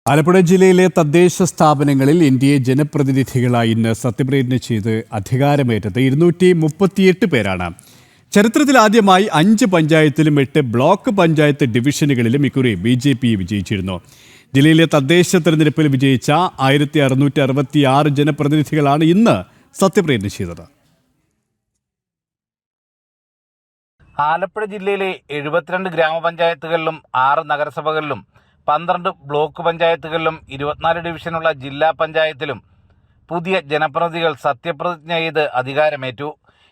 ആലപ്പുഴ ജില്ലയിലെ തദ്ദേശ സ്ഥാപനങ്ങളിൽ എൻഡിഎ ജനപ്രതിനിധികളായി ഇന്ന് സത്യപ്രതിജ്ഞ ചെയ്ത് അധികാരമേറ്റത് 238 പേരാണ്. ചരിത്രത്തിൽ ആദ്യമായി 5 പഞ്ചായത്തിലും 8 ബ്ലോക്ക് പഞ്ചായത്ത് ഡിവിഷനുകളിലും ഇക്കുറി BJP വിജയിച്ചിരുന്നു. ജില്ലയിലെ തദ്ദേശ തെരഞ്ഞെടുപ്പിൽ വിജയിച്ച 1666 ജനപ്രതിനിധികളാണ് ഇന്ന് സത്യപ്രതിജ്ഞ ചെയ്തത്. ആലപ്പുഴ ജില്ലയിലെ 72 ഗ്രാമപഞ്ചായത്തുകളിലും 6 നഗരസഭകളിലും 12 ബ്ലോക്ക് പഞ്ചായത്തുകളിലും 24 ഡിവിഷനുള്ള ജില്ലാ പഞ്ചായത്തിലും പുതിയ ജനപ്രതിനിധികൾ സത്യപ്രതിജ്ഞ ചെയ്ത് അധികാരമേറ്റു.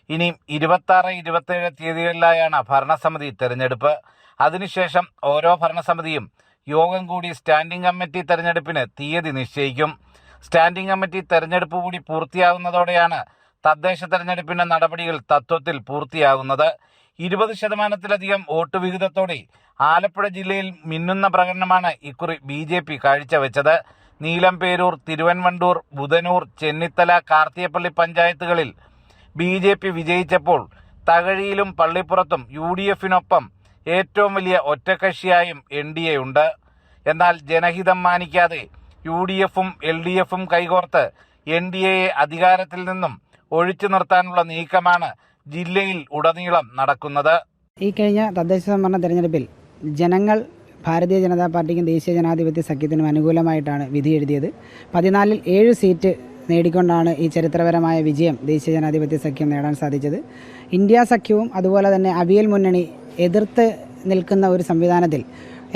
ഇനിയും 26, 27 തീയതികളിലായാണ് ഭരണസമിതി തെരഞ്ഞെടുപ്പ്. അതിനുശേഷം ഓരോ ഭരണസമിതിയും യോഗം കൂടി സ്റ്റാൻഡിംഗ് കമ്മിറ്റി തെരഞ്ഞെടുപ്പിന് തീയതി നിശ്ചയിക്കും. സ്റ്റാൻഡിംഗ് കമ്മിറ്റി തെരഞ്ഞെടുപ്പ് കൂടി പൂർത്തിയാകുന്നതോടെയാണ് തദ്ദേശ തെരഞ്ഞെടുപ്പിന്റെ നടപടികൾ തത്വത്തിൽ പൂർത്തിയാകുന്നത്. 20% വോട്ട് വിഹിതത്തോടെ ആലപ്പുഴ ജില്ലയിൽ മിന്നുന്ന പ്രകടനമാണ് ഇക്കുറി BJP കാഴ്ചവെച്ചത്. നീലംപേരൂർ, തിരുവൻവണ്ടൂർ, ബുധനൂർ, ചെന്നിത്തല, കാർത്തികപ്പള്ളി പഞ്ചായത്തുകളിൽ BJP വിജയിച്ചപ്പോൾ തകഴിയിലും പള്ളിപ്പുറത്തും UDF-നൊപ്പം ഏറ്റവും വലിയ ഒറ്റക്കക്ഷിയായും NDA ഉണ്ട്. എന്നാൽ ജനഹിതം മാനിക്കാതെ UDF-ഉം LDF-ഉം കൈകോർത്ത് NDAയെ അധികാരത്തിൽ നിന്നും ഒഴിച്ചു നിർത്താനുള്ള നീക്കമാണ് ജില്ലയിൽ ഉടനീളം നടക്കുന്നത്. ഈ കഴിഞ്ഞ തദ്ദേശ സ്വയംഭരണ തെരഞ്ഞെടുപ്പിൽ ജനങ്ങൾ ഭാരതീയ ജനതാ പാർട്ടിക്കും ദേശീയ ജനാധിപത്യ സഖ്യത്തിനും അനുകൂലമായിട്ടാണ് വിധി എഴുതിയത്. 14-ൽ 7 സീറ്റ് നേടിക്കൊണ്ടാണ് ഈ ചരിത്രപരമായ വിജയം ദേശീയ ജനാധിപത്യ സഖ്യം നേടാൻ സാധിച്ചത്. ഇന്ത്യ സഖ്യവും അതുപോലെ തന്നെ അവിയൽ മുന്നണി എതിർത്ത് നിൽക്കുന്ന ഒരു സംവിധാനത്തിൽ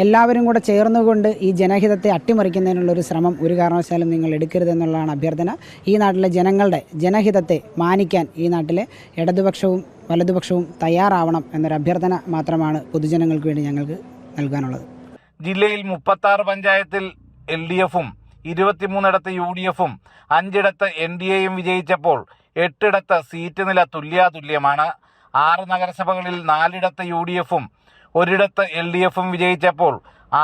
എല്ലാവരും കൂടെ ചേർന്നുകൊണ്ട് ഈ ജനഹിതത്തെ അട്ടിമറിക്കുന്നതിനുള്ളൊരു ശ്രമം ഒരു കാരണവശാലും നിങ്ങൾ എടുക്കരുതെന്നുള്ളതാണ് അഭ്യർത്ഥന. ഈ നാട്ടിലെ ജനങ്ങളുടെ ജനഹിതത്തെ മാനിക്കാൻ ഈ നാട്ടിലെ ഇടതുപക്ഷവും വലതുപക്ഷവും തയ്യാറാവണം എന്നൊരു അഭ്യർത്ഥന മാത്രമാണ് പൊതുജനങ്ങൾക്ക് വേണ്ടി ഞങ്ങൾക്ക് നൽകാനുള്ളത്. ജില്ലയിൽ 36 പഞ്ചായത്തിൽ LDF-ഉം 23 UDF-ഉം 5 NDAയും വിജയിച്ചപ്പോൾ 8 സീറ്റ് നില തുല്യമാണ്. 6 നഗരസഭകളിൽ 4 UDF-ഉം 1 LDF-ഉം വിജയിച്ചപ്പോൾ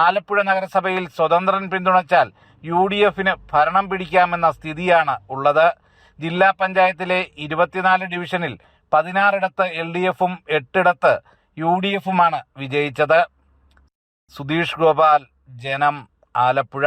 ആലപ്പുഴ നഗരസഭയിൽ സ്വതന്ത്രൻ പിന്തുണച്ചാൽ UDF-ന് ഭരണം പിടിക്കാമെന്ന സ്ഥിതിയാണ് ഉള്ളത്. ജില്ലാ പഞ്ചായത്തിലെ 24 ഡിവിഷനിൽ 16 LDF-ഉം 8 UDF-ഉമാണ് വിജയിച്ചത്. സുധീഷ് ഗോപാൽ, ജനം, ആലപ്പുഴ.